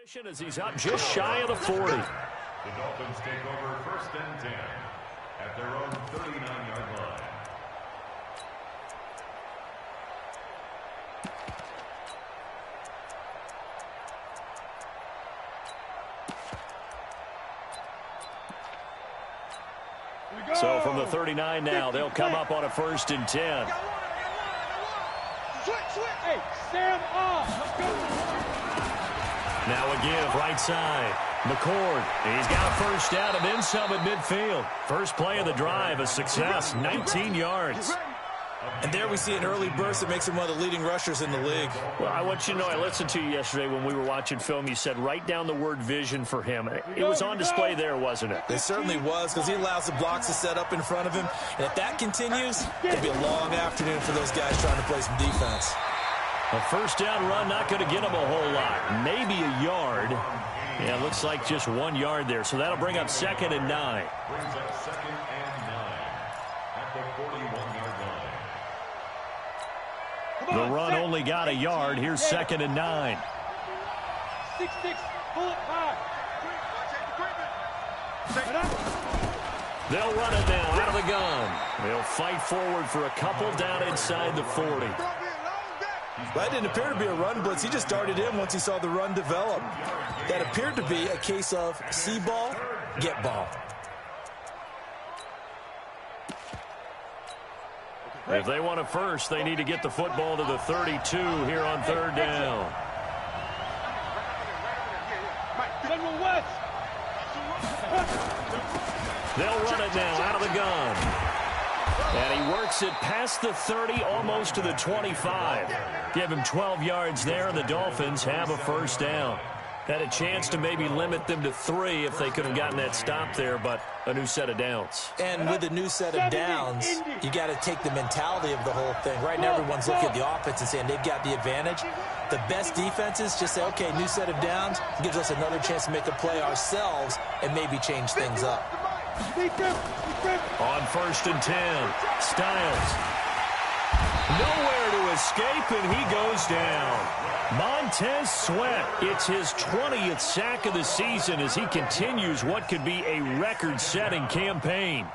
As he's up just shy of the 40. The Dolphins take over 1st and 10 at their own 39-yard line. So from the 39 now, they'll come up on a 1st and 10. Hey, Sam off. Let's go. Now a give right side. McCord. He's got a 1st down and then some at midfield. First play of the drive, a success, 19 yards. And there we see an early burst that makes him one of the leading rushers in the league. Well, I want you to know, I listened to you yesterday when we were watching film. You said write down the word vision for him. It was on display there, wasn't it? It certainly was, because he allows the blocks to set up in front of him. And if that continues, it'll be a long afternoon for those guys trying to play some defense. A 1st down run, not going to get him a whole lot. Maybe a yard. Yeah, looks like just 1 yard there. So that'll bring up 2nd and 9. Brings up 2nd and 9 at the 41-yard line. The run only got a yard. Here's 2nd and 9. 6-6, pull it high. They'll run it now out of the gun. They'll fight forward for a couple down inside the 40. That didn't appear to be a run blitz. He just darted in once he saw the run develop. That appeared to be a case of see ball, get ball. If they want a 1st, they need to get the football to the 32 here on 3rd down. They'll run it now out of the gun. And he works it past the 30, almost to the 25. Give him 12 yards there, and the Dolphins have a 1st down. Had a chance to maybe limit them to 3 if they could have gotten that stop there, but a new set of downs. And with a new set of downs, you got to take the mentality of the whole thing. Right now, everyone's looking at the offense and saying they've got the advantage. The best defenses just say, okay, new set of downs, gives us another chance to make a play ourselves and maybe change things up. On 1st and 10, Styles. Nowhere to escape, and he goes down. Montez Sweat, it's his 20th sack of the season as he continues what could be a record-setting campaign.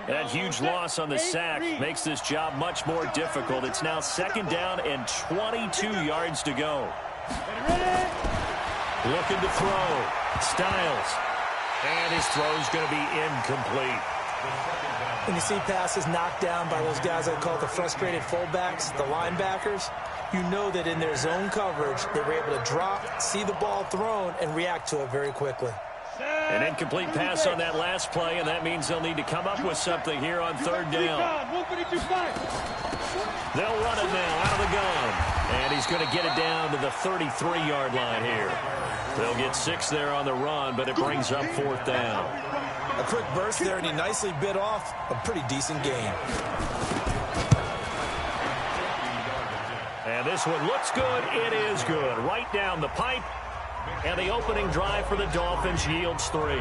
That huge loss on the sack makes this job much more difficult. It's now 2nd down and 22 yards to go. Looking to throw. Styles. And his throw's going to be incomplete. When you see passes knocked down by those guys I call the frustrated fullbacks, the linebackers, you know that in their zone coverage, they were able to drop, see the ball thrown, and react to it very quickly. An incomplete pass on that last play, and that means they'll need to come up with something here on 3rd down. They'll run it now out of the gun. And he's going to get it down to the 33-yard line here. They'll get 6 there on the run, but it brings up 4th down. A quick burst there, and he nicely bit off a pretty decent gain. And this one looks good. It is good. Right down the pipe. And the opening drive for the Dolphins yields 3.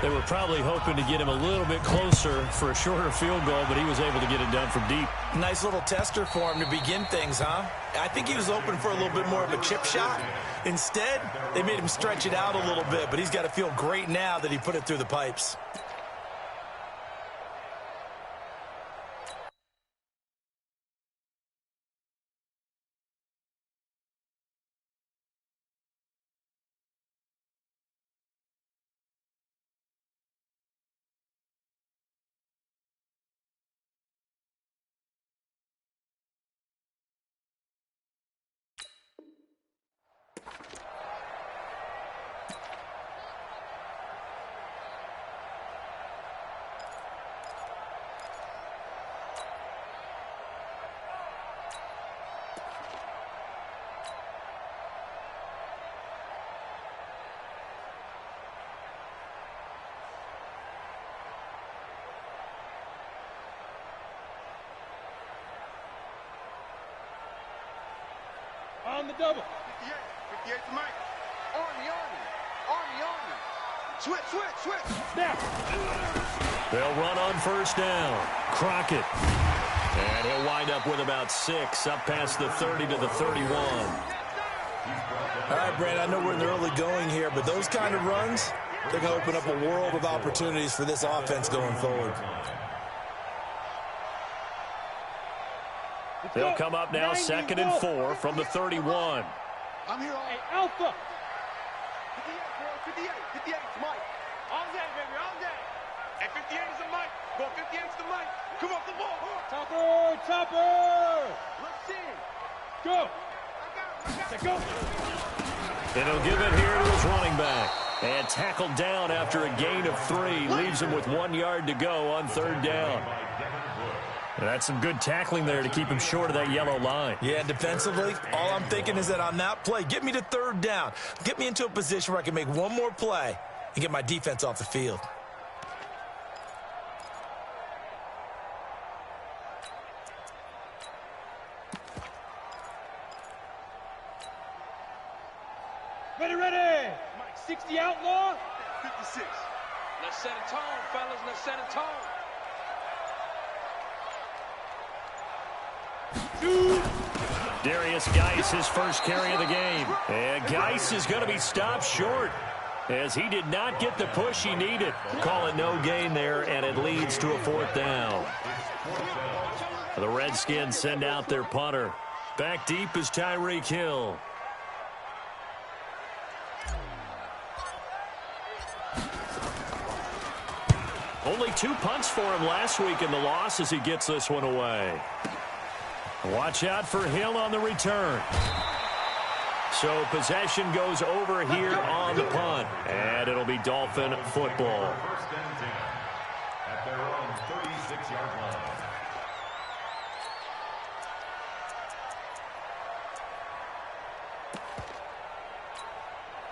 They were probably hoping to get him a little bit closer for a shorter field goal, but he was able to get it done from deep. Nice little tester for him to begin things, huh? I think he was open for a little bit more of a chip shot. Instead, they made him stretch it out a little bit, but he's got to feel great now that he put it through the pipes. On the double. 58 to Mike. Army. Switch. Snap. They'll run on 1st down. Crockett. And he'll wind up with about 6, up past the 30 to the 31. All right, Brandon, I know we're in the early going here, but those kind of runs, they're going to open up a world of opportunities for this offense going forward. They'll come up now 2nd and 4 from the 31. I'm here. Hey, Alpha. 58, 58, it's Mike. All day, baby, all day. Hey, 58 is a Mike. Go 58 is the Mike. Come off the ball. Topper, Topper. Let's see. Go. I got it. Go. And he'll give it here to his running back. And tackled down after a gain of 3. Leaves him with 1 yard to go on 3rd down. And that's some good tackling there to keep him short of that yellow line. Yeah, defensively, all I'm thinking is that on that play, get me to 3rd down. Get me into a position where I can make one more play and get my defense off the field. Ready, ready. 60 outlaw. 56. Let's set a tone, fellas. Let's set a tone. Darius Geis, his first carry of the game. And Geis is going to be stopped short as he did not get the push he needed. Call it no gain there, and it leads to a 4th down. The Redskins send out their punter. Back deep is Tyreek Hill. Only 2 punts for him last week in the loss as he gets this one away. Watch out for Hill on the return. So possession goes over here on the punt. And it'll be Dolphin football. 1st and 10 at their own 36-yard line.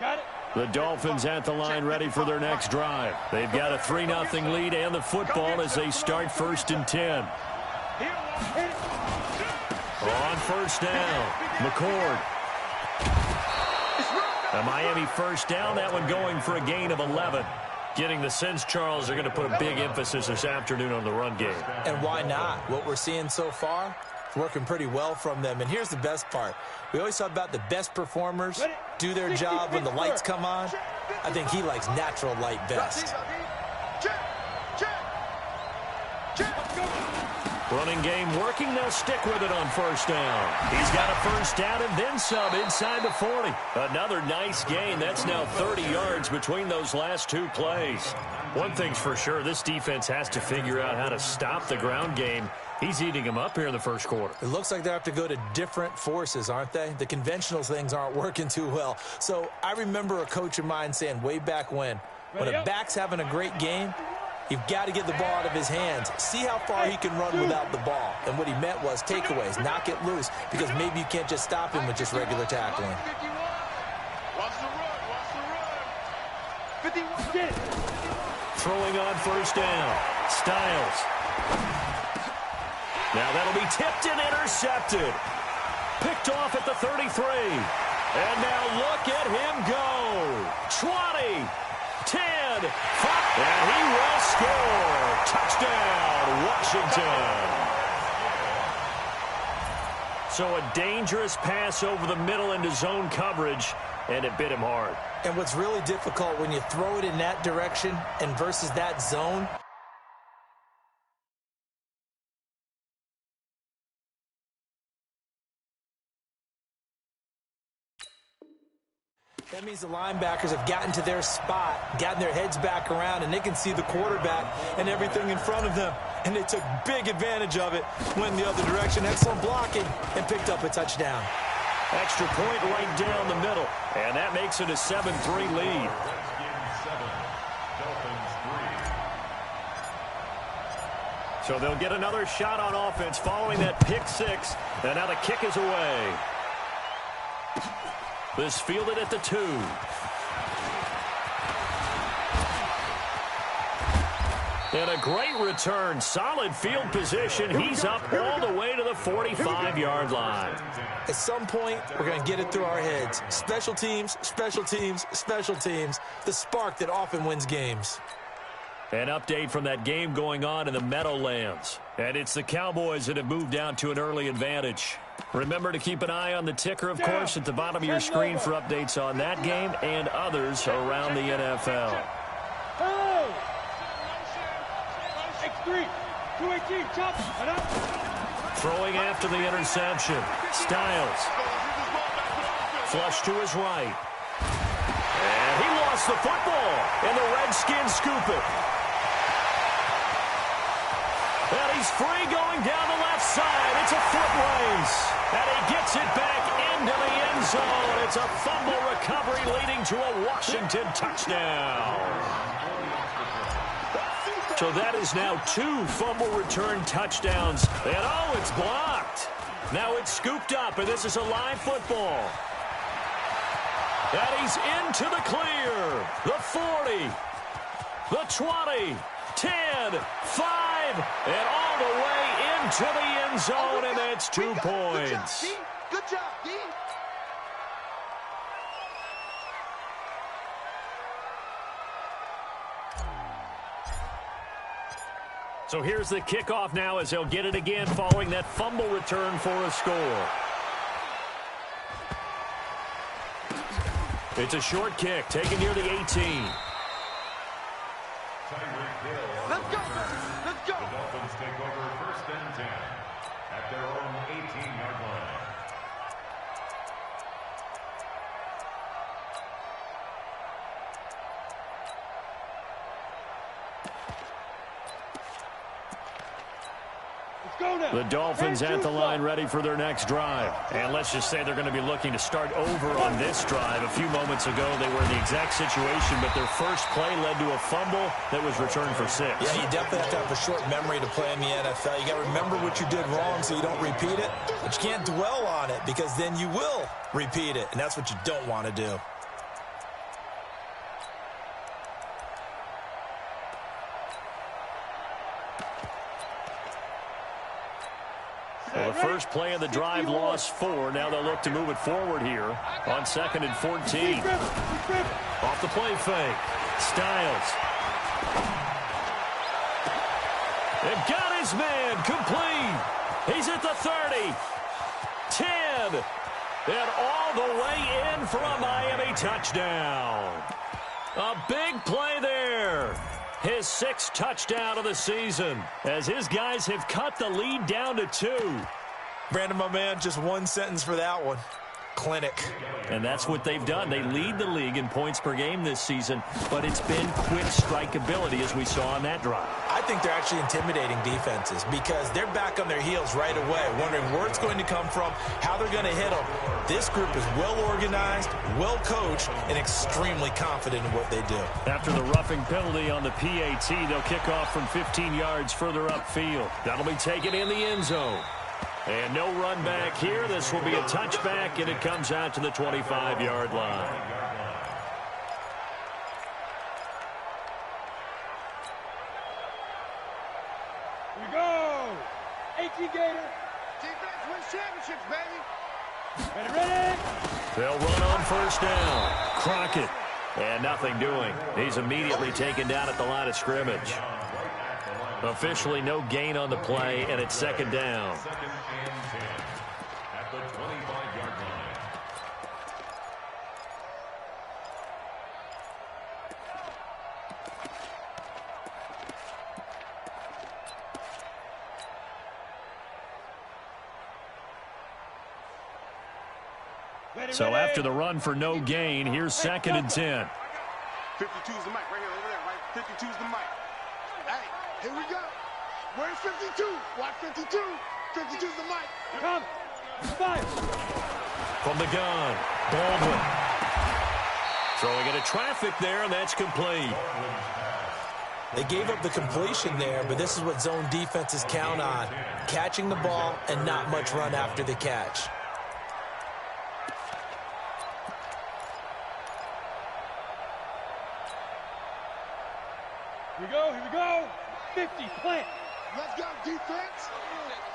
Got it. The Dolphins at the line ready for their next drive. They've got a 3-0 lead and the football as they start 1st and 10. On 1st down, McCord. A Miami 1st down, that one going for a gain of 11. Getting the sense, Charles, they're going to put a big emphasis this afternoon on the run game. And why not? What we're seeing so far, it's working pretty well from them. And here's the best part. We always talk about the best performers do their job when the lights come on. I think he likes natural light best. Running game working. They'll stick with it on 1st down. He's got a 1st down and then some inside the 40. Another nice gain. That's now 30 yards between those last 2 plays. One thing's for sure, this defense has to figure out how to stop the ground game. He's eating them up here in the 1st quarter. It looks like they have to go to different forces, aren't they? The conventional things aren't working too well. So I remember a coach of mine saying way back when a back's having a great game, you've got to get the ball out of his hands. See how far he can run without the ball. And what he meant was takeaways, knock it loose, because maybe you can't just stop him with just regular tackling. Watch the run. Watch the run. 51. Get it. Throwing on 1st down. Styles. Now that'll be tipped and intercepted. Picked off at the 33. And now look at him go. 20, 10, 5. And he will score. Touchdown, Washington. So a dangerous pass over the middle into zone coverage, and it bit him hard. And what's really difficult when you throw it in that direction and versus that zone, that means the linebackers have gotten to their spot, gotten their heads back around, and they can see the quarterback and everything in front of them. And they took big advantage of it, went the other direction, excellent blocking, and picked up a touchdown. Extra point right down the middle, and that makes it a 7-3 lead. Redskins 7, Dolphins 3. So they'll get another shot on offense following that pick 6, and now the kick is away. This fielded at the 2. And a great return. Solid field position. He's up all the way to the 45-yard line. At some point, we're going to get it through our heads. Special teams, special teams, special teams. The spark that often wins games. An update from that game going on in the Meadowlands. And it's the Cowboys that have moved out to an early advantage. Remember to keep an eye on the ticker, of course, at the bottom of your screen for updates on that game and others around the NFL. Hey! X3, 218, chop, and up. Throwing after the interception. Styles. Flush to his right. And he lost the football. And the Redskins scoop it. And he's free going down the left side. It's a foot race. And he gets it back into the end zone. It's a fumble recovery leading to a Washington touchdown. So that is now 2 fumble return touchdowns. And oh, it's blocked. Now it's scooped up, and this is a live football. And he's into the clear. The 40, the 20, 10, 5, and all the way into the end zone, and that's 2 points. Good job, D. So here's the kickoff now as they'll get it again following that fumble return for a score. It's a short kick taken near the 18. Let's go, let's go. The Dolphins take over 1st and 10 at their own 18-yard line. The Dolphins at the line ready for their next drive. And let's just say they're going to be looking to start over on this drive. A few moments ago, they were in the exact situation, but their first play led to a fumble that was returned for 6. Yeah, you definitely have to have a short memory to play in the NFL. You got to remember what you did wrong so you don't repeat it, but you can't dwell on it because then you will repeat it, and that's what you don't want to do. Well, the first play of the drive lost 4. Now they'll look to move it forward here on 2nd and 14. Off the play fake. Styles. They've got his man complete. He's at the 30. 10. And all the way in for a Miami touchdown. A big play there. His 6th touchdown of the season as his guys have cut the lead down to 2. Brandon, my man, just one sentence for that one. Clinic. And that's what they've done. They lead the league in points per game this season, but it's been quick strike ability as we saw on that drive. I think they're actually intimidating defenses because they're back on their heels right away, wondering where it's going to come from, how they're going to hit them. This group is well organized, well coached, and extremely confident in what they do. After the roughing penalty on the PAT, they'll kick off from 15 yards further upfield. That'll be taken in the end zone. And no run back here. This will be a touchback, and it comes out to the 25-yard line. Here we go. 18 Gator. Defense wins championships, baby. Ready. They'll run on first down. Crockett. And nothing doing. He's immediately taken down at the line of scrimmage. Officially no gain on the play, and it's 2nd down. 2nd and 10 at the 25-yard line. So after the run for no gain, here's 2nd and 10. 52's the mic right here, over there, right? 52's the mic. Hey, here we go. Where's 52? Watch 52. 52's the mic. Come. 5. From the gun, Baldwin. Throwing into traffic there, and that's complete. They gave up the completion there, but this is what zone defenses count on. Catching the ball and not much run after the catch. Here we go. 50, plant. Let's go, defense.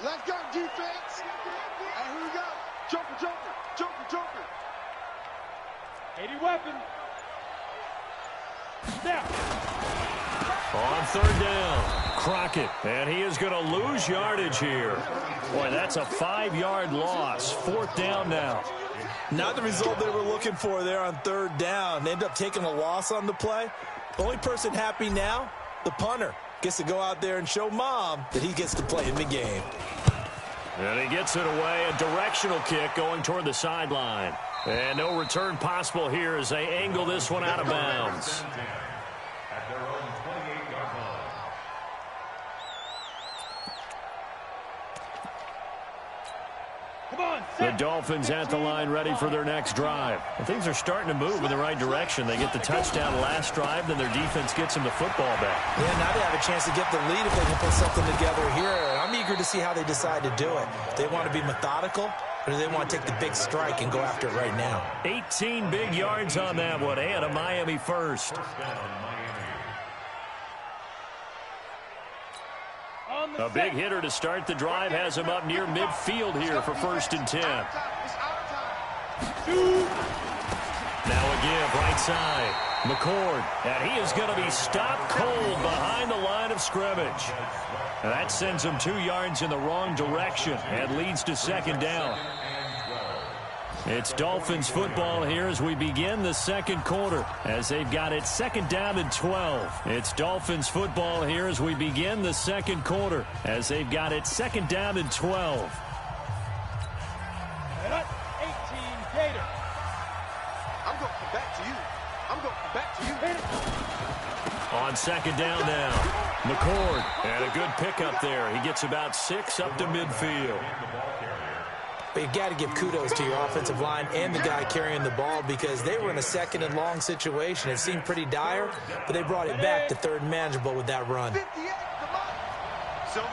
Let's go, defense. And here we go. Joker, joker, joker, joker. 80 weapon. Snap. On 3rd down, Crockett, and he is going to lose yardage here. Boy, that's a 5-yard loss. 4th down now. Not the result they were looking for there on 3rd down. They ended up taking a loss on the play. The only person happy now, the punter, gets to go out there and show Mom that he gets to play in the game. And he gets it away, a directional kick going toward the sideline. And no return possible here as they angle this one out of bounds. At their own 28-yard line. Come on, The Dolphins at the line ready for their next drive. And things are starting to move in the right direction. They get the touchdown last drive, then their defense gets them the football back. Yeah, now they have a chance to get the lead if they can put something together here. I'm eager to see how they decide to do it. They want to be methodical, or do they want to take the big strike and go after it right now? 18 big yards on that one, and a Miami first. A big hitter to start the drive has him up near midfield here for 1st and 10. Now again, right side. McCord, and he is going to be stopped cold behind the line of scrimmage. And that sends him 2 yards in the wrong direction and leads to 2nd down. It's Dolphins football here as we begin the 2nd quarter, as they've got it 2nd down and 12. It's Dolphins football here as we begin the 2nd quarter, as they've got it 2nd down and 12. 18 Gator. I'm going to come back to you. I'm going to come back to you. On 2nd down now, McCord, and a good pickup there. He gets about 6 up to midfield. But you got to give kudos to your offensive line and the guy carrying the ball, because they were in a 2nd and long situation. It seemed pretty dire, but they brought it back to 3rd and manageable with that run. 58, come on. Silver.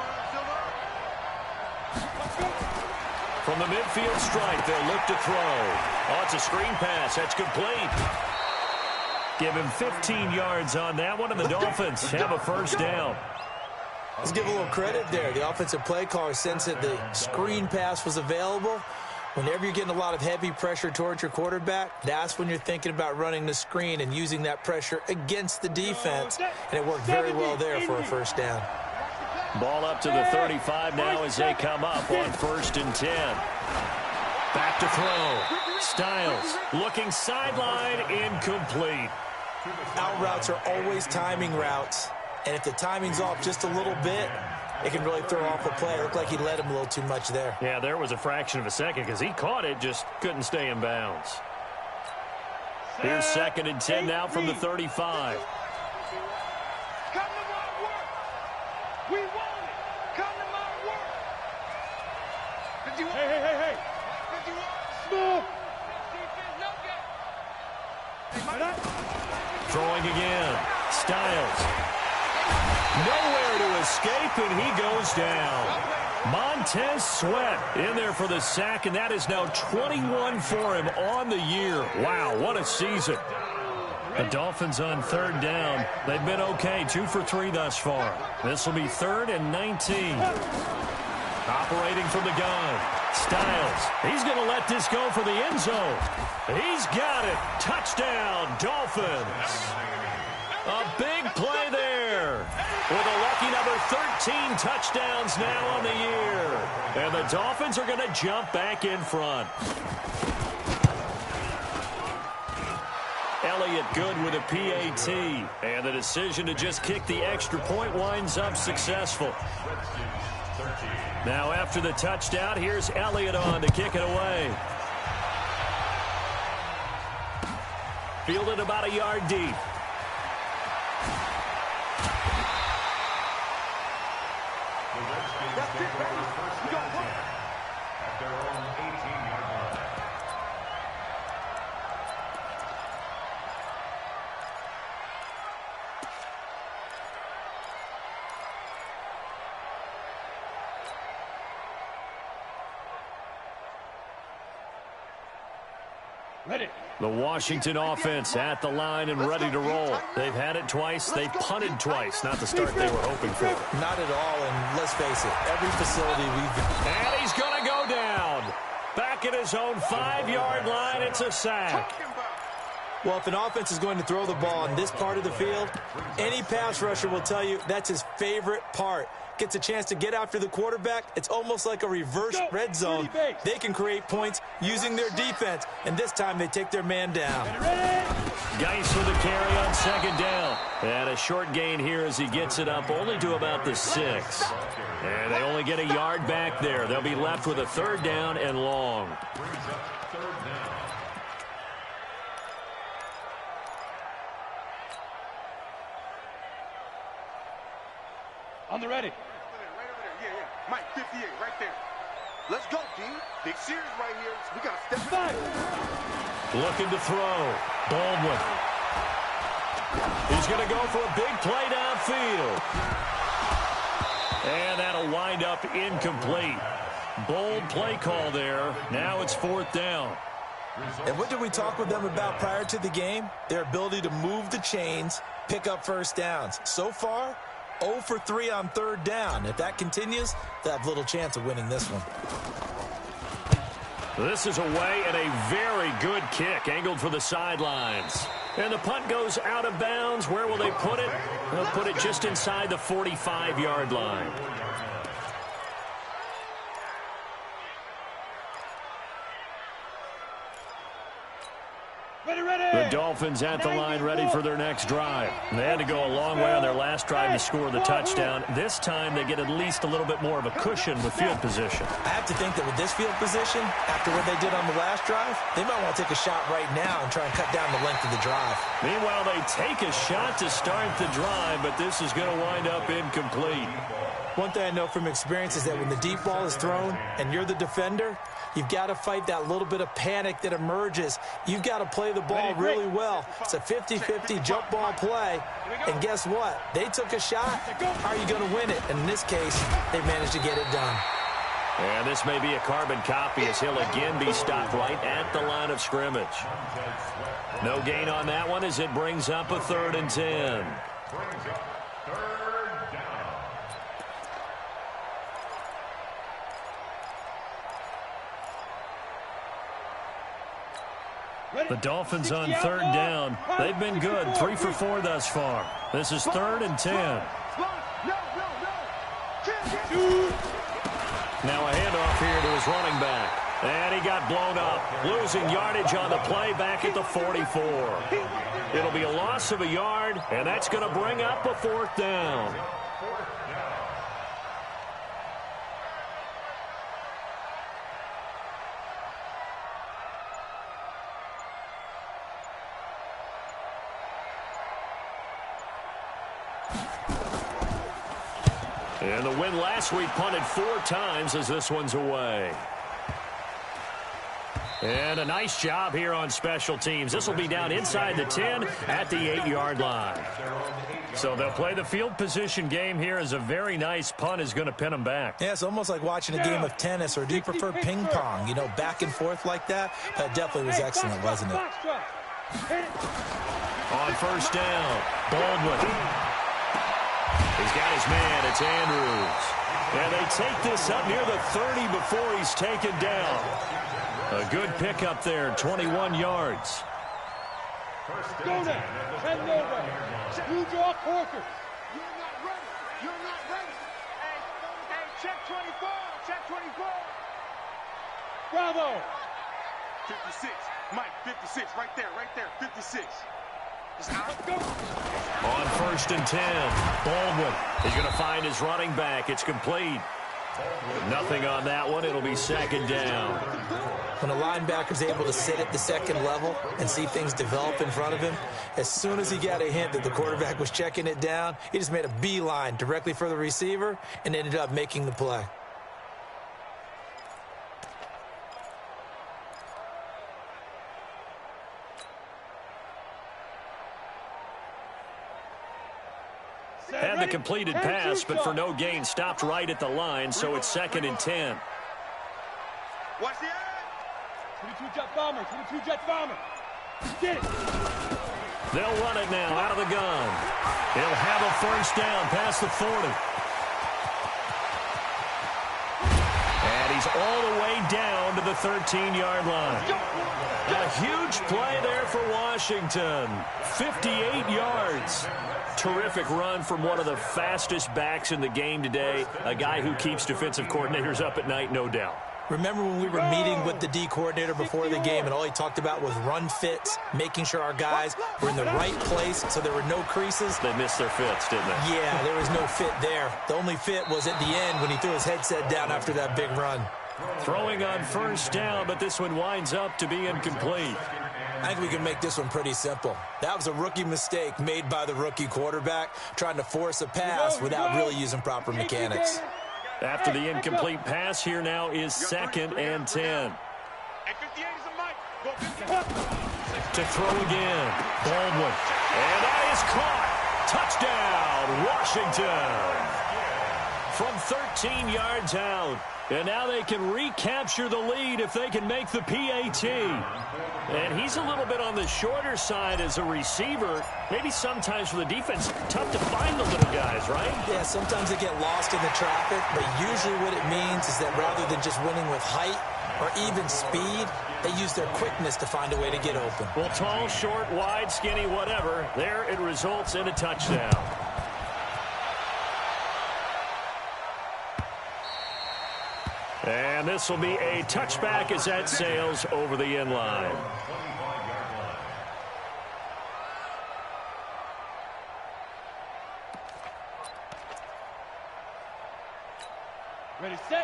From the midfield strike, they'll look to throw. Oh, it's a screen pass. That's complete. Give him 15 yards on that one, and the Dolphins have a 1st down. Let's give a little credit there. The offensive play caller sensed that the screen pass was available. Whenever you're getting a lot of heavy pressure towards your quarterback, that's when you're thinking about running the screen and using that pressure against the defense. And it worked very well there for a 1st down. Ball up to the 35 now as they come up on 1st and 10. Back to throw. Styles looking sideline, incomplete. Out routes are always timing routes. And if the timing's off just a little bit, it can really throw off a play. It looked like he led him a little too much there. Yeah, there was a fraction of a second because he caught it, just couldn't stay in bounds. Here's 2nd and 10 now from the 35. Come to my work. We want it. Come to my work. 51. Hey. 51. Small. Throwing again. Styles. Nowhere to escape, and he goes down. Montez Sweat in there for the sack, and that is now 21 for him on the year. Wow, what a season. The Dolphins on 3rd down. They've been okay, 2 for 3 thus far. This will be 3rd and 19. Operating from the gun. Styles. He's going to let this go for the end zone. He's got it. Touchdown, Dolphins. A big play there with a lucky number 13 touchdowns now on the year. And the Dolphins are going to jump back in front. Elliott good with a PAT. And the decision to just kick the extra point winds up successful. Now after the touchdown, here's Elliott on to kick it away. Fielded about a yard deep. At their own 18-yard line. Ready. The Washington offense at the line and ready to roll. They've had it twice. They've punted twice. Not the start they were hoping for. Not at all, and let's face it, every facility we've been... And he's going to go down. Back at his own 5-yard line, it's a sack. Well, if an offense is going to throw the ball in this part of the field, any pass rusher will tell you that's his favorite part. Gets a chance to get after the quarterback. It's almost like a reverse red zone. They can create points using their defense, and this time they take their man down. Geis with the carry on second down. And a short gain here as he gets it up only to about the 6. And they only get a yard back there. They'll be left with a third down and long. On the ready. Right over there. Yeah. Mike, 58, right there. Let's go, D. Big series right here. We got to step back. Looking to throw. Baldwin. He's going to go for a big play downfield. And that'll wind up incomplete. Bold play call there. Now it's fourth down. And what did we talk with them about prior to the game? Their ability to move the chains, pick up first downs. So far, 0 for 3 on third down. If that continues, they'll have little chance of winning this one. This is away and a very good kick angled for the sidelines. And the punt goes out of bounds. Where will they put it? They'll put it just inside the 45-yard line. The Dolphins at the line ready for their next drive. They had to go a long way on their last drive to score the touchdown. This time they get at least a little bit more of a cushion with field position. I have to think that with this field position, after what they did on the last drive, they might want to take a shot right now and try and cut down the length of the drive. Meanwhile, they take a shot to start the drive, but this is going to wind up incomplete. One thing I know from experience is that when the deep ball is thrown and you're the defender, you've got to fight that little bit of panic that emerges. You've got to play the ball really well. It's a 50-50 jump ball play. And guess what? They took a shot. How are you going to win it? And in this case, they managed to get it done. And this may be a carbon copy as he'll again be stopped right at the line of scrimmage. No gain on that one as it brings up a 3rd and 10. The Dolphins on 3rd down. They've been good, 3 for 4 thus far. This is 3rd and 10. Now a handoff here to his running back. And he got blown up, losing yardage on the play back at the 44. It'll be a loss of a yard, and that's going to bring up a 4th down. And the win last week punted 4 times as this one's away. And a nice job here on special teams. This will be down inside the 10 at the 8-yard line. So they'll play the field position game here as a very nice punt is going to pin them back. Yeah, it's almost like watching a game of tennis, or do you prefer ping pong? You know, back and forth like that? That definitely was excellent, wasn't it? On 1st down, Baldwin. He's got his man. It's Andrews. And they take this up near the 30 before he's taken down. A good pickup there, 21 yards. Go there. Send over. You draw Corker. You're not ready. You're not ready. Hey, check 24. Check 24. Bravo. 56. Mike, 56. Right there. 56. On 1st and 10, Baldwin. He's going to find his running back. It's complete. Nothing on that one. It'll be 2nd down. When a linebacker's able to sit at the 2nd level and see things develop in front of him, as soon as he got a hint that the quarterback was checking it down, he just made a beeline directly for the receiver and ended up making the play. Had the completed pass, but for no gain, stopped right at the line, so it's 2nd and 10. Watch the eye. 22 jet bomber. 22 jet bomber. Get it. They'll run it now out of the gun. He'll have a 1st down past the 40. And he's all the way down to the 13-yard line. A huge play there for Washington. 58 yards. Terrific run from one of the fastest backs in the game today. A guy who keeps defensive coordinators up at night, no doubt. Remember when we were meeting with the D coordinator before the game and all he talked about was run fits, making sure our guys were in the right place so there were no creases? They missed their fits, didn't they? Yeah, there was no fit there. The only fit was at the end when he threw his headset down after that big run. Throwing on first down, but this one winds up to be incomplete. I think we can make this one pretty simple. That was a rookie mistake made by the rookie quarterback, trying to force a pass without really using proper mechanics. After the incomplete pass, here now is 2nd and 10. To throw again, Baldwin. And that is caught. Touchdown, Washington. From 13 yards out. And now they can recapture the lead if they can make the PAT. And he's a little bit on the shorter side as a receiver. Maybe sometimes for the defense, tough to find the little guys, right? Yeah, sometimes they get lost in the traffic, but usually what it means is that rather than just winning with height or even speed, they use their quickness to find a way to get open. Well, tall, short, wide, skinny, whatever, there it results in a touchdown. And this will be a touchback as that sails over the end line.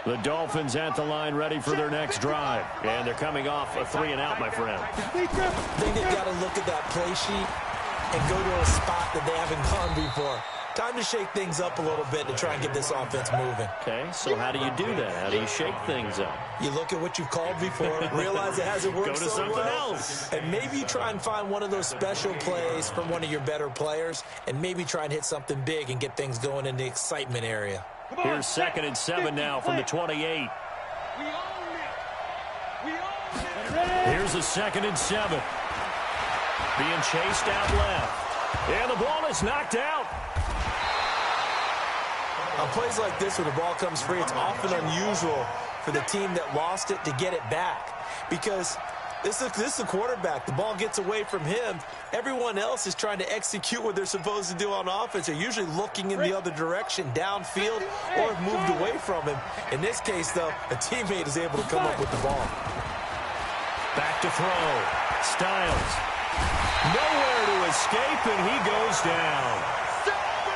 The Dolphins at the line ready for their next drive. And they're coming off a 3-and-out, my friend. I think they've got to look at that play sheet and go to a spot that they haven't gone before. Time to shake things up a little bit to try and get this offense moving. Okay, so how do you do that? How do you shake things up? You look at what you've called before, realize it hasn't worked Go to so something well, else. and maybe you try and find one of those special plays from one of your better players, and maybe try and hit something big and get things going in the excitement area. Here's 2nd and 7 now from the 28. Here's a 2nd and 7. Being chased out left. And the ball is knocked out. On plays like this, when the ball comes free, it's often unusual for the team that lost it to get it back. Because this is the quarterback. The ball gets away from him. Everyone else is trying to execute what they're supposed to do on offense. They're usually looking in the other direction, downfield, or have moved away from him. In this case, though, a teammate is able to come up with the ball. Back to throw. Styles. Nowhere to escape, and he goes down.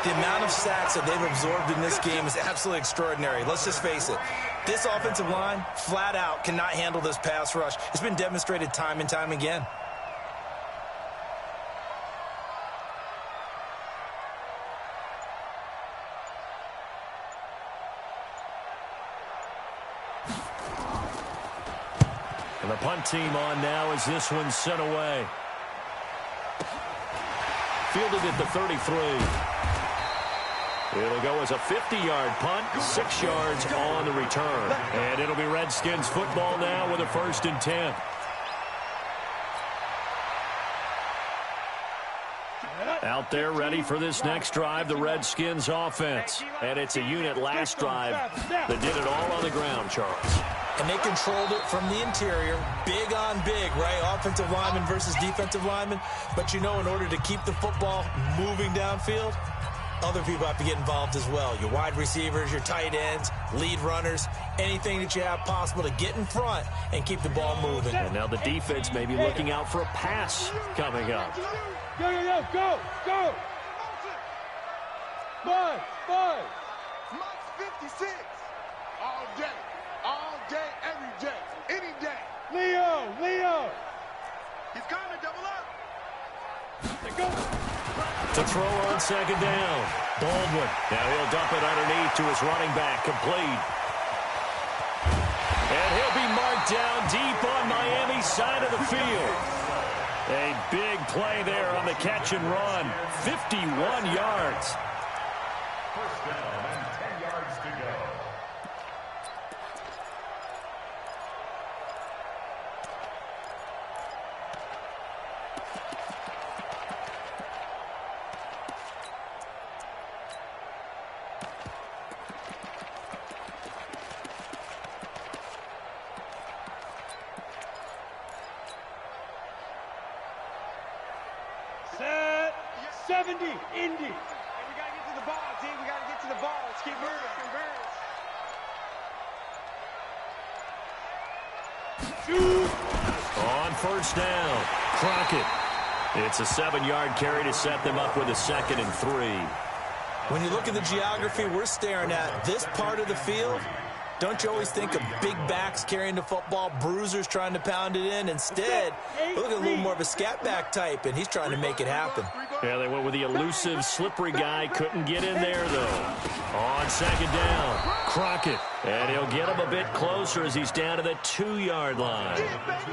The amount of sacks that they've absorbed in this game is absolutely extraordinary. Let's just face it. This offensive line, flat out, cannot handle this pass rush. It's been demonstrated time and time again. And the punt team on now as this one's sent away. Fielded at the 33. It'll go as a 50-yard punt, 6 yards on the return. And it'll be Redskins football now with a 1st and 10. Out there ready for this next drive, the Redskins offense. And it's a unit last drive that did it all on the ground, Charles. And they controlled it from the interior, big on big, right? Offensive lineman versus defensive lineman. But, you know, in order to keep the football moving downfield, other people have to get involved as well. Your wide receivers, your tight ends, lead runners, anything that you have possible to get in front and keep the ball moving. And now the defense may be looking out for a pass coming up. Go! Five! Mike's 56. All day, every day, any day. Leo! He's coming, double up. To throw on 2nd down. Baldwin. Now he'll dump it underneath to his running back, complete. And he'll be marked down deep on Miami's side of the field. A big play there on the catch and run. 51 yards. First down and 10 yards to go. 70, Indy. Hey, we got to get to the ball, team. We got to get to the ball. Let's keep moving. On first down, Crockett. It's a 7-yard carry to set them up with a 2nd and 3. When you look at the geography we're staring at, this part of the field, don't you always think of big backs carrying the football, bruisers trying to pound it in? Instead, look at a little more of a scat back type, and he's trying to make it happen. Yeah, they went with the elusive, slippery guy. Couldn't get in there, though. On 2nd down, Crockett. And he'll get him a bit closer as he's down to the 2-yard line.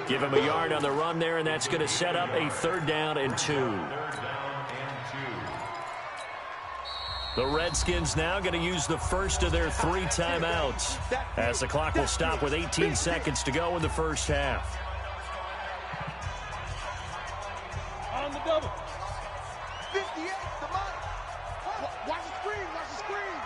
Give him a yard on the run there, and that's going to set up a 3rd down and 2. The Redskins now going to use the first of their 3 timeouts as the clock will stop with 18 seconds to go in the first half. On the double. 58, the money. Watch the screen, watch the screen.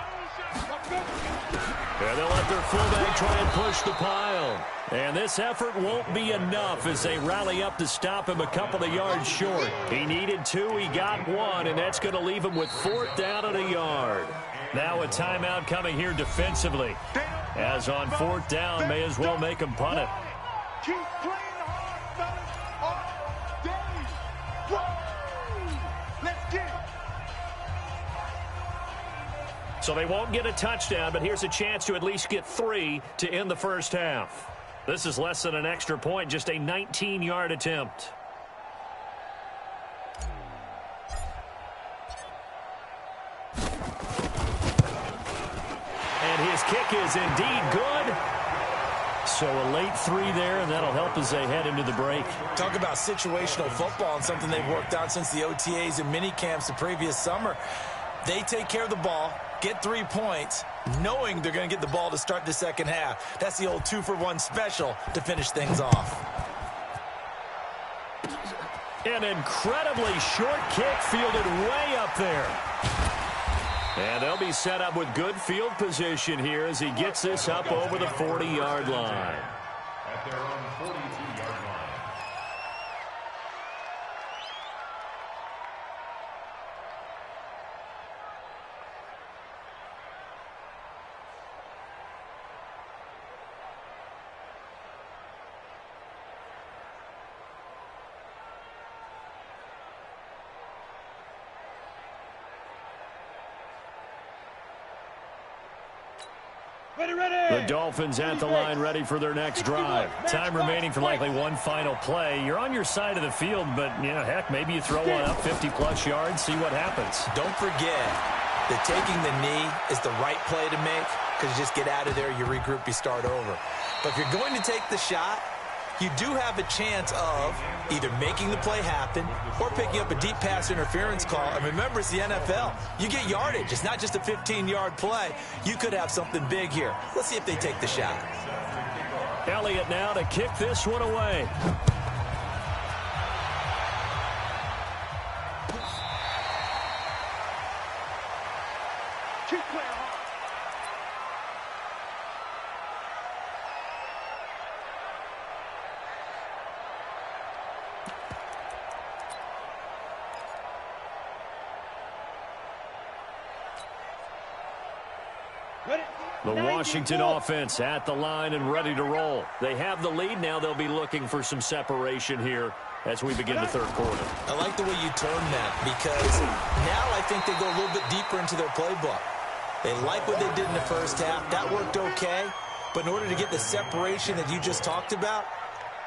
And they'll let their fullback try and push the pile. And this effort won't be enough as they rally up to stop him a couple of yards short. He needed 2, he got 1, and that's going to leave him with 4th down and a yard. Now a timeout coming here defensively. As on 4th down, may as well make him punt it. Keep playing hard, fellas. All day. Let's get it. So they won't get a touchdown, but here's a chance to at least get 3 to end the first half. This is less than an extra point, just a 19-yard attempt. And his kick is indeed good. So a late 3 there, and that'll help as they head into the break. Talk about situational football and something they've worked out since the OTAs and mini camps the previous summer. They take care of the ball, get 3 points, knowing they're going to get the ball to start the second half. That's the old 2-for-1 special to finish things off. An incredibly short kick fielded way up there. And they'll be set up with good field position here as he gets this up over the 40-yard line. At their own 42-yard line. The Dolphins at the line ready for their next drive. Time remaining for likely one final play. You're on your side of the field, but, yeah, heck, maybe you throw one up 50-plus yards, see what happens. Don't forget that taking the knee is the right play to make because you just get out of there, you regroup, you start over. But if you're going to take the shot, you do have a chance of either making the play happen or picking up a deep pass interference call. And remember, it's the NFL. You get yardage. It's not just a 15-yard play. You could have something big here. Let's see if they take the shot. Elliott now to kick this one away. Keep playing hard. The Washington offense at the line and ready to roll. They have the lead. Now they'll be looking for some separation here as we begin the third quarter. I like the way you turned that because now I think they go a little bit deeper into their playbook. They like what they did in the first half. That worked okay. But in order to get the separation that you just talked about,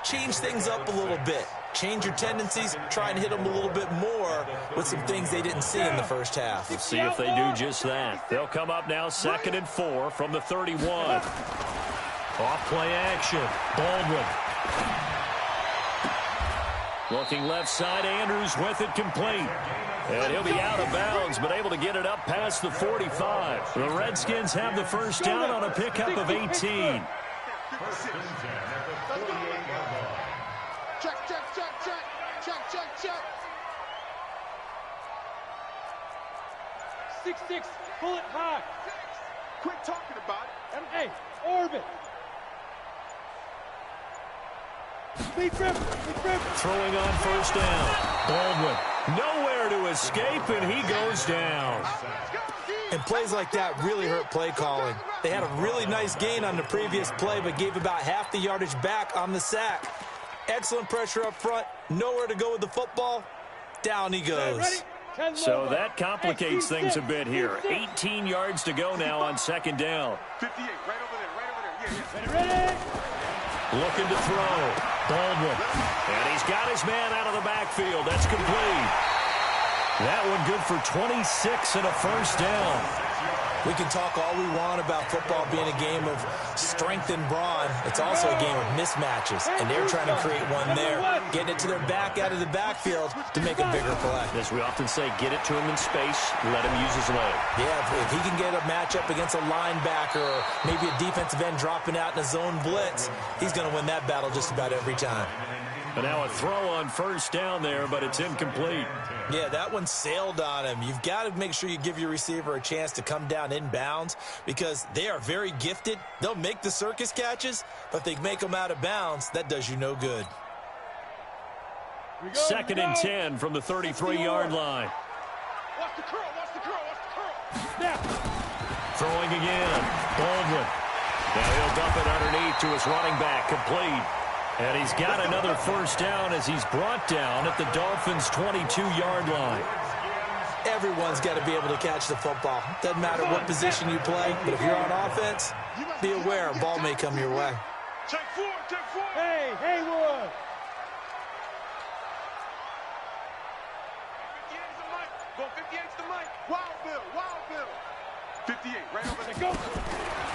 change things up a little bit. Change your tendencies, try and hit them a little bit more with some things they didn't see in the first half. We'll see if they do just that. They'll come up now 2nd and 4 from the 31. Off play action. Baldwin. Looking left side, Andrews with it complete. And he'll be out of bounds, but able to get it up past the 45. The Redskins have the first down on a pickup of 18. First and 10 at the 48-yard line. Check, check, check, check. Check, check, check. 6-6, pull it high. Quit talking about it. Hey, orbit. Speed grip, speed grip. Throwing on first down. Baldwin. Nowhere to escape, and he goes down. And plays like that really hurt play calling. They had a really nice gain on the previous play, but gave about half the yardage back on the sack. Excellent pressure up front. Nowhere to go with the football. Down he goes. So that complicates things a bit here. 18 yards to go now on second down. 58, right over there, right over there. Yeah. Looking to throw. Baldwin. And he's got his man out of the backfield. That's complete. That one good for 26 and a first down. We can talk all we want about football being a game of strength and brawn. It's also a game of mismatches, and they're trying to create one there, getting it to their back out of the backfield to make a bigger play. As we often say, get it to him in space, let him use his leg. Yeah, if he can get a matchup against a linebacker or maybe a defensive end dropping out in a zone blitz, he's going to win that battle just about every time. And now a throw on first down there, but it's incomplete. Yeah, that one sailed on him. You've got to make sure you give your receiver a chance to come down inbounds because they are very gifted. They'll make the circus catches, but if they make them out of bounds, that does you no good. Second and 10 from the 33-yard line. Watch the curl, watch the curl, watch the curl. Snap. Throwing again. Baldwin. Now he'll dump it underneath to his running back. Complete. And he's got another first down as he's brought down at the Dolphins' 22-yard line. Everyone's got to be able to catch the football. Doesn't matter what position you play, but if you're on offense, be aware a ball may come your way. Check four, check four. Hey, Haywood. 58's the mic. Go 58's the mic. Wild Bill, Wild Bill. 58, right over there. Go.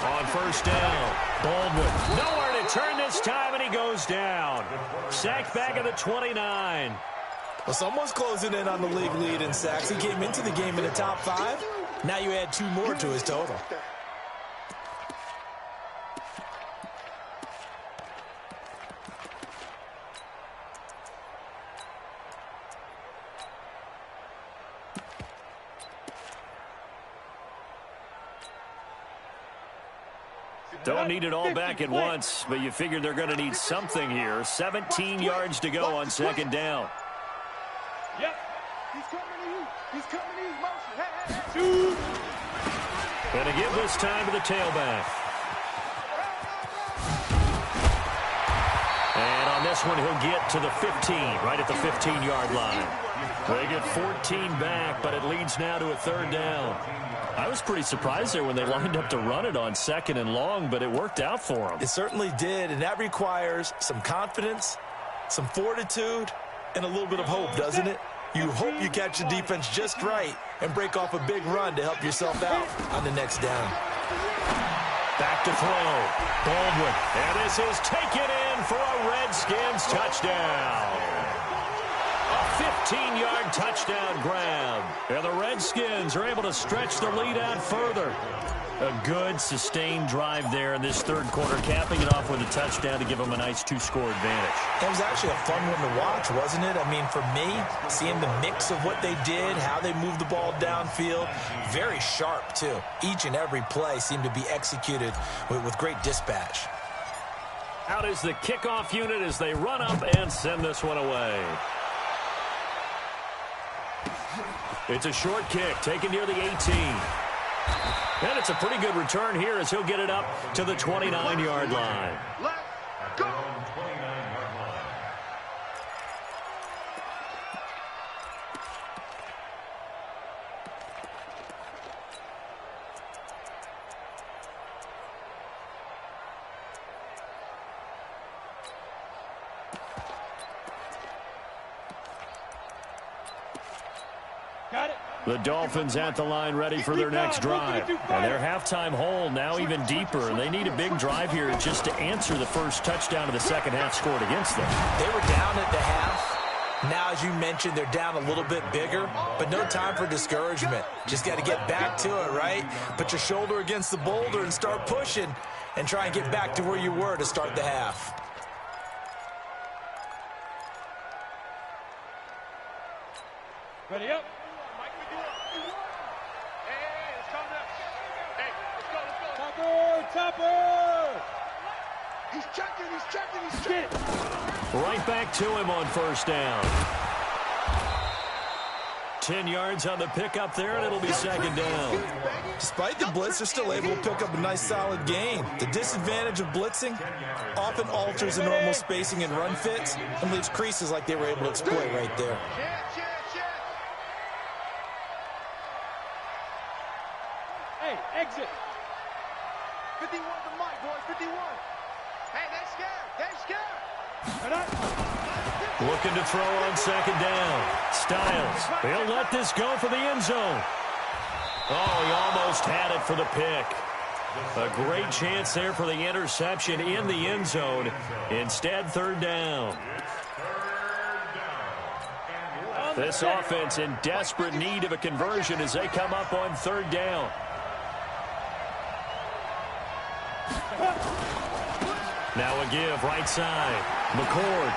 On first down, Baldwin. Nowhere to turn this time, and he goes down. Sacked back at the 29. Well, someone's closing in on the league lead in sacks. He came into the game in the top 5. Now you add 2 more to his total. Don't need it all back at once, but you figure they're going to need something here. 17 yards to go on second down. Yep. He's coming to you. He's coming to you. Motion. Hey. Going to give this time to the tailback. And on this one, he'll get to the 15, right at the 15-yard line. They get 14 back, but it leads now to a third down. I was pretty surprised there when they lined up to run it on second and long, but it worked out for them. It certainly did, and that requires some confidence, some fortitude, and a little bit of hope, doesn't it? You hope you catch the defense just right and break off a big run to help yourself out on the next down. Back to throw. Baldwin. And this is taken in for a Redskins touchdown. A 15-yard touchdown grab. And the Redskins are able to stretch the lead out further. A good, sustained drive there in this third quarter, capping it off with a touchdown to give them a nice 2-score advantage. It was actually a fun one to watch, wasn't it? I mean, for me, seeing the mix of what they did, how they moved the ball downfield, very sharp, too. Each and every play seemed to be executed with great dispatch. Out is the kickoff unit as they run up and send this one away. It's a short kick taken near the 18. And it's a pretty good return here as he'll get it up to the 29-yard line. Let's go. Got it. The Dolphins at the line ready for their next drive. And their halftime hole now even deeper. And they need a big drive here just to answer the first touchdown of the second half scored against them. They were down at the half. Now, as you mentioned, they're down a little bit bigger, but no time for discouragement. Just got to get back to it, right? Put your shoulder against the boulder and start pushing and try and get back to where you were to start the half. Ready up. Topper! He's checking. Right back to him on first down. 10 yards on the pickup there, and it'll be second down. Despite the blitz, they're still able to pick up a nice, solid gain. The disadvantage of blitzing often alters the normal spacing and run fits and leaves creases like they were able to exploit right there. Hey, exit. 51 the mic, boys, 51. Hey, they scared. They scared. Looking to throw on second down. Styles. He'll let this go for the end zone. Oh, he almost had it for the pick. A great chance there for the interception in the end zone. Instead, third down. This offense in desperate need of a conversion as they come up on third down. Now a give right side. McCord.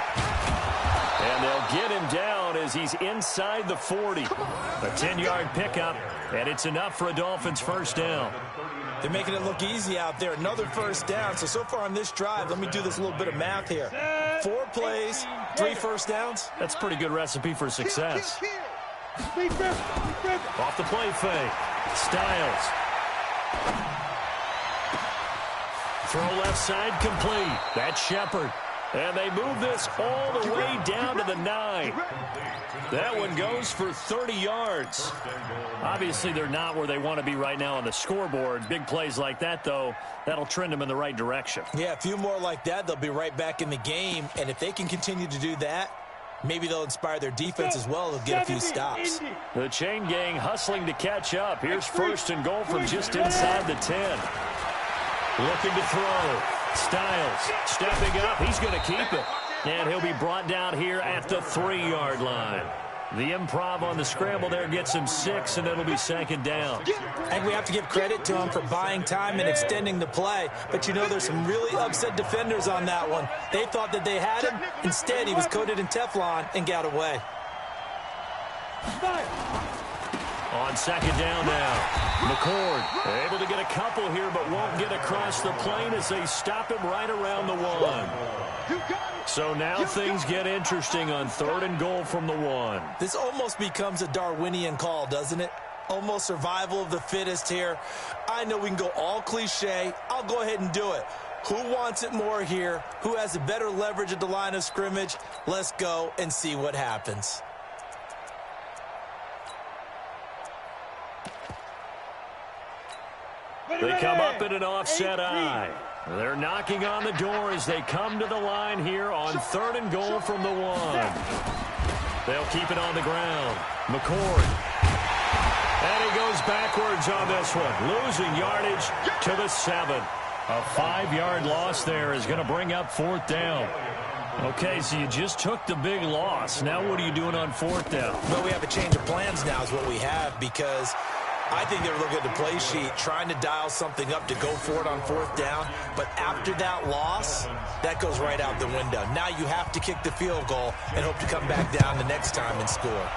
And they'll get him down as he's inside the 40. A 10-yard pickup, and it's enough for a Dolphins first down. They're making it look easy out there. Another first down. So far on this drive, let me do this little bit of math here. 4 plays, 3 first downs. That's a pretty good recipe for success. Off the play fake. Styles. Throw left side complete. That's Shepard. And they move this all the way down to the 9. That one goes for 30 yards. Obviously, they're not where they want to be right now on the scoreboard. Big plays like that, though, that'll trend them in the right direction. Yeah, a few more like that, they'll be right back in the game. And if they can continue to do that, maybe they'll inspire their defense as well. They'll get a few stops. The chain gang hustling to catch up. Here's first and goal from just inside the 10. Looking to throw. Styles stepping up. He's going to keep it. And he'll be brought down here at the 3-yard line. The improv on the scramble there gets him 6, and it'll be second down. And we have to give credit to him for buying time and extending the play. But, you know, there's some really upset defenders on that one. They thought that they had him. Instead, he was coated in Teflon and got away. On second down now. McCord able to get a couple here, but won't get across the plane as they stop him right around the 1. So now things get interesting on third and goal from the 1. This almost becomes a Darwinian call, doesn't it? Almost survival of the fittest here. I know we can go all cliche. I'll go ahead and do it. Who wants it more here? Who has a better leverage at the line of scrimmage? Let's go and see what happens. They come up in an offset eye. They're knocking on the door as they come to the line here on third and goal from the 1. They'll keep it on the ground. McCord. And he goes backwards on this one. Losing yardage to the 7. A 5-yard loss there is going to bring up fourth down. Okay, so you just took the big loss. Now what are you doing on fourth down? Well, we have a change of plans now is what we have, because I think they're looking at the play sheet, trying to dial something up to go for it on fourth down. But after that loss, that goes right out the window. Now you have to kick the field goal and hope to come back down the next time and score.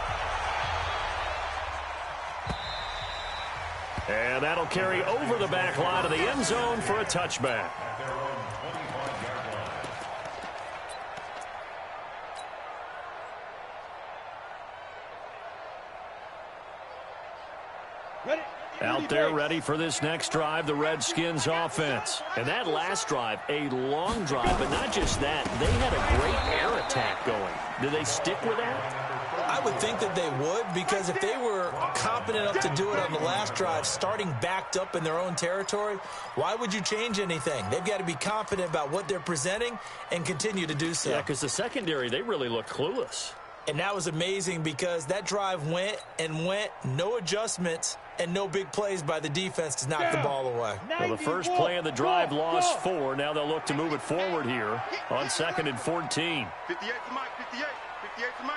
And that'll carry over the back line of the end zone for a touchback. Out there ready for this next drive, the Redskins offense. And that last drive, a long drive, but not just that. They had a great air attack going. Do they stick with that? I would think that they would, because if they were competent enough to do it on the last drive, starting backed up in their own territory, why would you change anything? They've got to be confident about what they're presenting and continue to do so. Yeah, because the secondary, they really look clueless. And that was amazing because that drive went and went, no adjustments, and no big plays by the defense to knock the ball away. Well, the first play of the drive lost 4. Now they'll look to move it forward here on 2nd and 14. 58 to Mike, 58. 58 to Mike.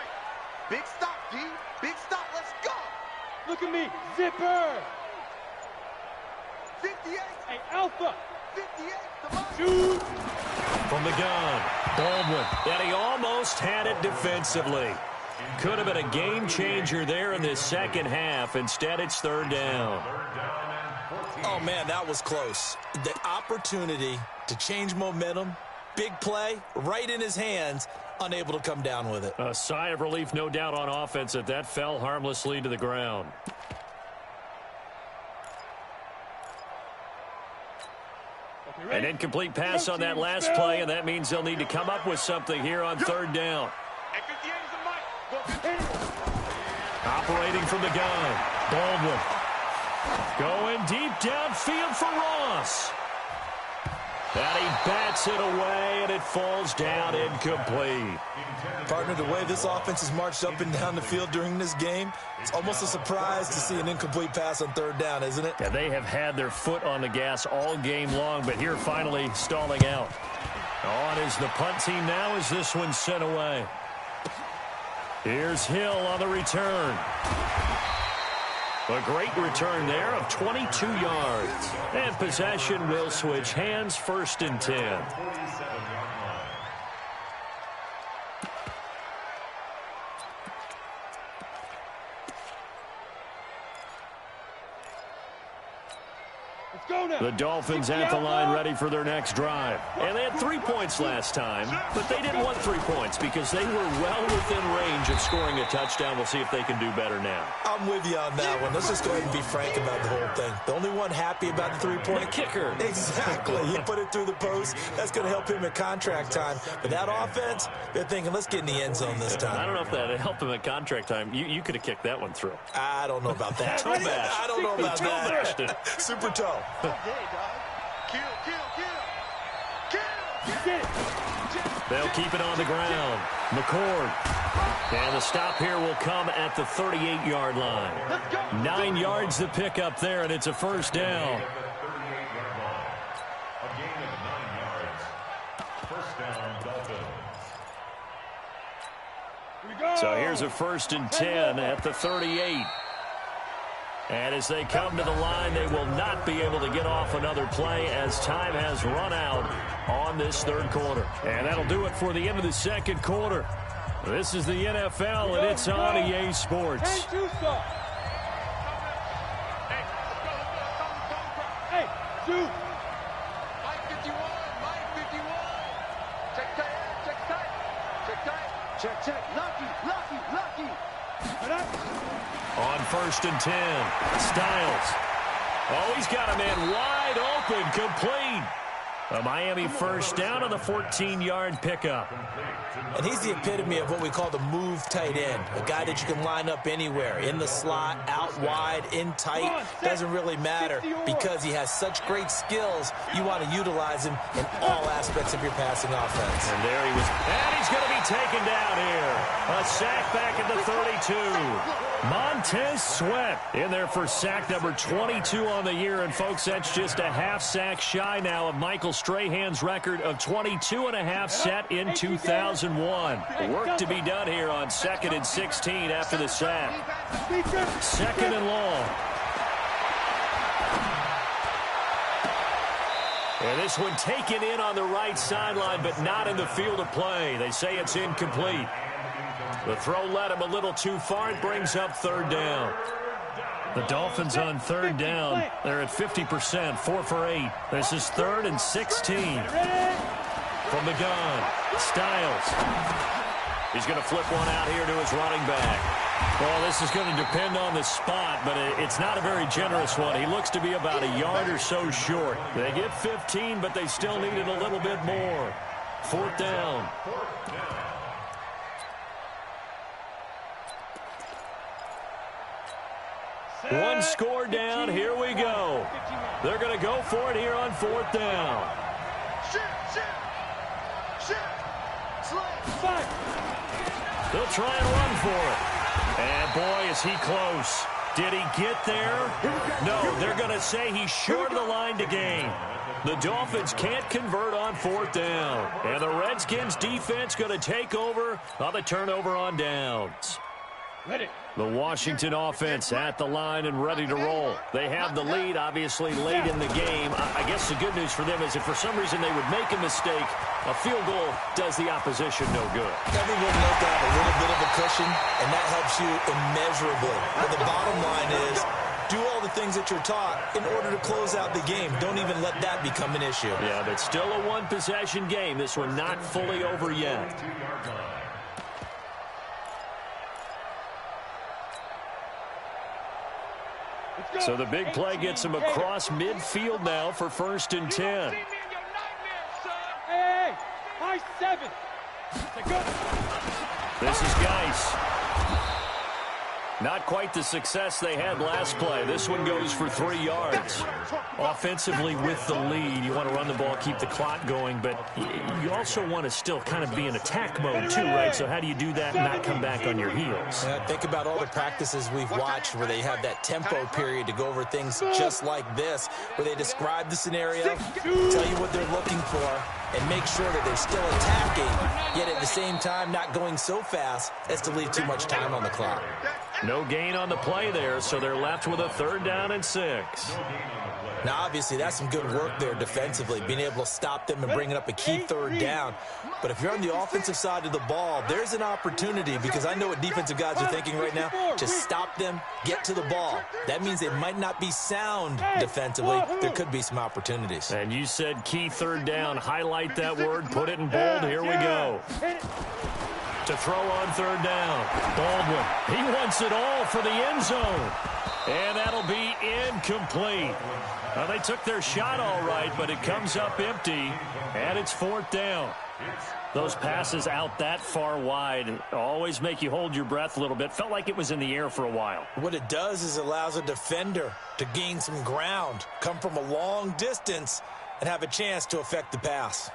Big stop, D. Big stop. Let's go. Look at me. Zipper. 58. Hey, Alpha. 58 to Mike. Shoot. From the gun, Baldwin. And he almost had it defensively. Could have been a game changer there in this second half. Instead, it's third down. Oh, man, that was close. The opportunity to change momentum, big play, right in his hands, unable to come down with it. A sigh of relief, no doubt, on offense that fell harmlessly to the ground. An incomplete pass on that last play, and that means they'll need to come up with something here on third down. Operating from the gun, Baldwin. Going deep downfield for Ross. And he bats it away, and it falls down incomplete. Partner, the way this offense has marched up and down the field during this game, it's almost a surprise to see an incomplete pass on third down, isn't it? Yeah, they have had their foot on the gas all game long, but here finally stalling out. On is the punt team now as this one's sent away. Here's Hill on the return. A great return there of 22 yards. And possession will switch hands, 1st and 10. The Dolphins at the line ready for their next drive. And they had 3 points last time, but they didn't want 3 points because they were well within range of scoring a touchdown. We'll see if they can do better now. I'm with you on that one. Let's just go ahead and be frank about the whole thing. The only one happy about the 3-point kicker. Exactly. He put it through the post. That's going to help him at contract time. But that offense, they're thinking, let's get in the end zone this time. I don't know if that helped him at contract time. You could have kicked that one through. I don't know about that. Toe bash. I don't know about that. Super toe. They'll keep it on the ground. McCord. And the stop here will come at the 38-yard line. 9 yards to pick up there, and it's a 1st down. A gain of 9 yards. 1st down, Dolphins. So here's a 1st and 10 at the 38. And as they come to the line, they will not be able to get off another play as time has run out on this 3rd quarter. And that'll do it for the end of the 2nd quarter. This is the NFL, and it's on EA Sports. Hey, shoot. Mike 51, Mike 51. Check tight, check tight, check tight. Check. Lucky. On 1st and 10, Styles. Oh, he's got a man wide open, complete. A Miami 1st down on the 14-yard pickup. And he's the epitome of what we call the move tight end, a guy that you can line up anywhere, in the slot, out wide, in tight. Doesn't really matter because he has such great skills. You want to utilize him in all aspects of your passing offense. And there he was. And he's going to be taken down here. A sack back at the 32. Montez Sweat in there for sack number 22 on the year. And, folks, that's just a half sack shy now of Michael Strahan's record of 22.5 set in 2001. Work to be done here on 2nd and 16 after the sack. 2nd and long. And this one taken in on the right sideline, but not in the field of play. They say it's incomplete. The throw led him a little too far. It brings up 3rd down. The Dolphins on 3rd down. They're at 50%, 4 for 8. This is 3rd and 16. From the gun, Styles. He's going to flip one out here to his running back. Well, this is going to depend on the spot, but it's not a very generous one. He looks to be about a yard or so short. They get 15, but they still needed a little bit more. 4th down. One score down. Here we go. They're going to go for it here on 4th down. They'll try and run for it. And, boy, is he close. Did he get there? No, they're going to say he's short of the line to gain. The Dolphins can't convert on 4th down. And the Redskins defense going to take over on the turnover on downs. The Washington offense at the line and ready to roll. They have the lead, obviously, late in the game. I guess the good news for them is if for some reason they would make a mistake, a field goal does the opposition no good. Everyone knows to have a little bit of a cushion, and that helps you immeasurably. But the bottom line is Do all the things that you're taught in order to close out the game. Don't even let that become an issue. Yeah, but still a one-possession game. This one not fully over yet. So the big play gets him across midfield now for 1st and 10. Hey, my 7. This is Geis. Not quite the success they had last play. This one goes for 3 yards. Offensively with the lead, you want to run the ball, keep the clock going, but you also want to still kind of be in attack mode too, right? So how do you do that and not come back on your heels? Think about all the practices we've watched where they have that tempo period to go over things just like this, where they describe the scenario, tell you what they're looking for, and make sure that they're still attacking, yet at the same time not going so fast as to leave too much time on the clock. No gain on the play there, so they're left with a 3rd down and 6. Now, obviously, that's some good work there defensively, being able to stop them and bringing up a key 3rd down. But if you're on the offensive side of the ball, there's an opportunity, because I know what defensive guys are thinking right now. Just stop them, get to the ball. That means they might not be sound defensively. There could be some opportunities. And you said key 3rd down. Highlight that word, put it in bold. Here we go. To throw on 3rd down. Baldwin, he wants it all for the end zone. And that'll be incomplete. Well, they took their shot all right, but it comes up empty, and it's 4th down. Those passes out that far wide always make you hold your breath a little bit. Felt like it was in the air for a while. What it does is it allows a defender to gain some ground, come from a long distance, and have a chance to affect the pass.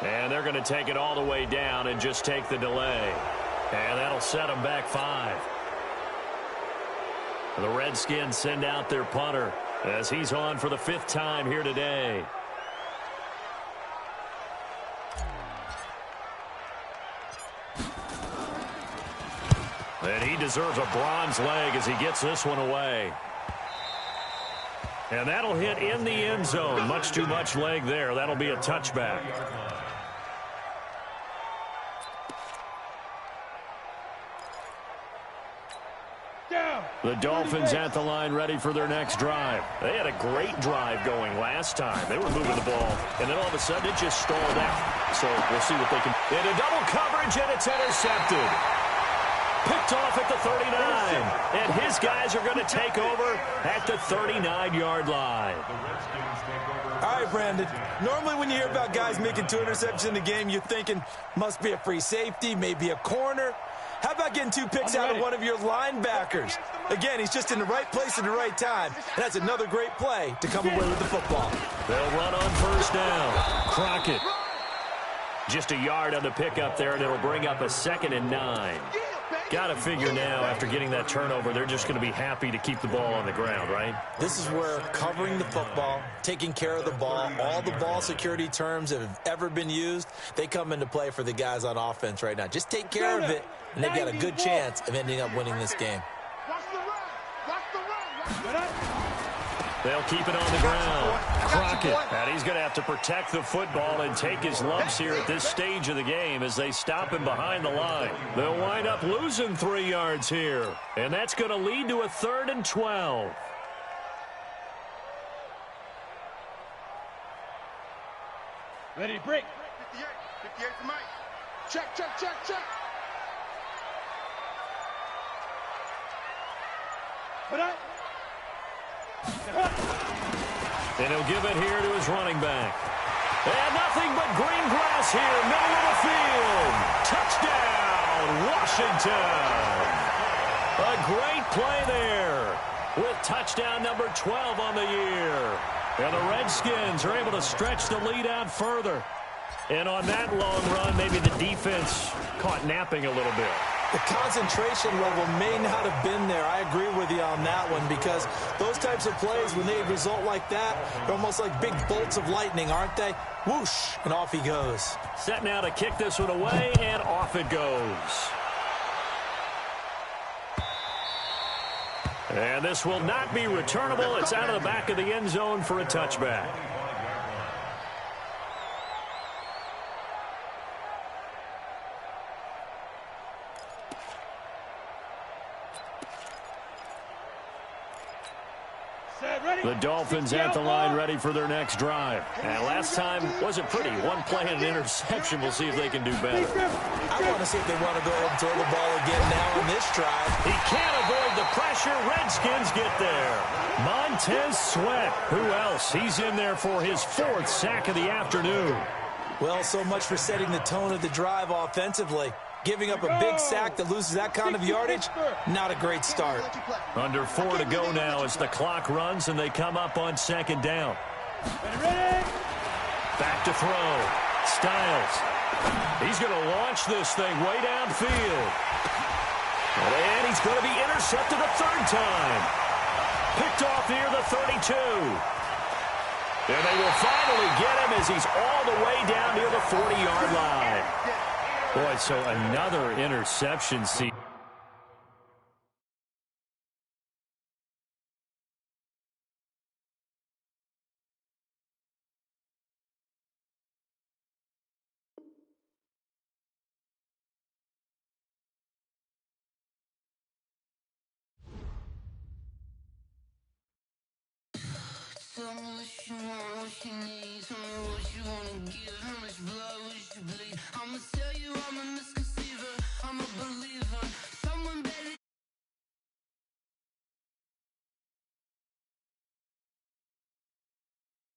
And they're going to take it all the way down and just take the delay. And that'll set them back 5. The Redskins send out their punter as he's on for the 5th time here today. And he deserves a bronze leg as he gets this one away. And that'll hit in the end zone. Much too much leg there. That'll be a touchback. The Dolphins at the line ready for their next drive. They had a great drive going last time. They were moving the ball, and then all of a sudden it just stalled out. So we'll see what they can. In a double coverage, and it's intercepted. Picked off at the 39. And his guys are going to take over at the 39-yard line. All right, Brandon. Normally when you hear about guys making 2 interceptions in the game, you're thinking must be a free safety, maybe a corner. How about getting 2 picks out of one of your linebackers? Again, he's just in the right place at the right time. And that's another great play to come away with the football. They'll run on 1st down. Crockett. Just a yard on the pickup there, and it'll bring up a 2nd and 9. Got to figure now, after getting that turnover, they're just going to be happy to keep the ball on the ground, right? This is where covering the football, taking care of the ball, all the ball security terms that have ever been used, they come into play for the guys on offense right now. Just take care of it, and they've got a good chance of ending up winning this game. They'll keep it on the ground. Crockett, and he's going to have to protect the football and take his lumps here at this stage of the game as they stop him behind the line. They'll wind up losing 3 yards here, and that's going to lead to a 3rd and 12. Ready to break. 58 for Mike. Check, check, check, check. Put up. And he'll give it here to his running back. And nothing but green grass here, middle of the field. Touchdown, Washington. A great play there with touchdown number 12 on the year. And the Redskins are able to stretch the lead out further. And on that long run, maybe the defense caught napping a little bit. The concentration level may not have been there. I agree with you on that one because those types of plays, when they result like that, they're almost like big bolts of lightning, aren't they? Whoosh, and off he goes. Set now to kick this one away, and off it goes. And this will not be returnable. It's out of the back of the end zone for a touchback. The Dolphins at the line ready for their next drive. And last time wasn't pretty. One play and an interception. We'll see if they can do better. I want to see if they want to go ahead and throw the ball again now on this drive. He can't avoid the pressure. Redskins get there. Montez Sweat. Who else? He's in there for his 4th sack of the afternoon. Well, so much for setting the tone of the drive offensively. Giving up a big sack that loses that kind of yardage, not a great start. Under 4 to go now as the clock runs and they come up on 2nd down. Back to throw. Styles. He's going to launch this thing way downfield. And he's going to be intercepted a 3rd time. Picked off near the 32. And they will finally get him as he's all the way down near the 40-yard line. Boy, so another interception. Tell me what you want, what you need.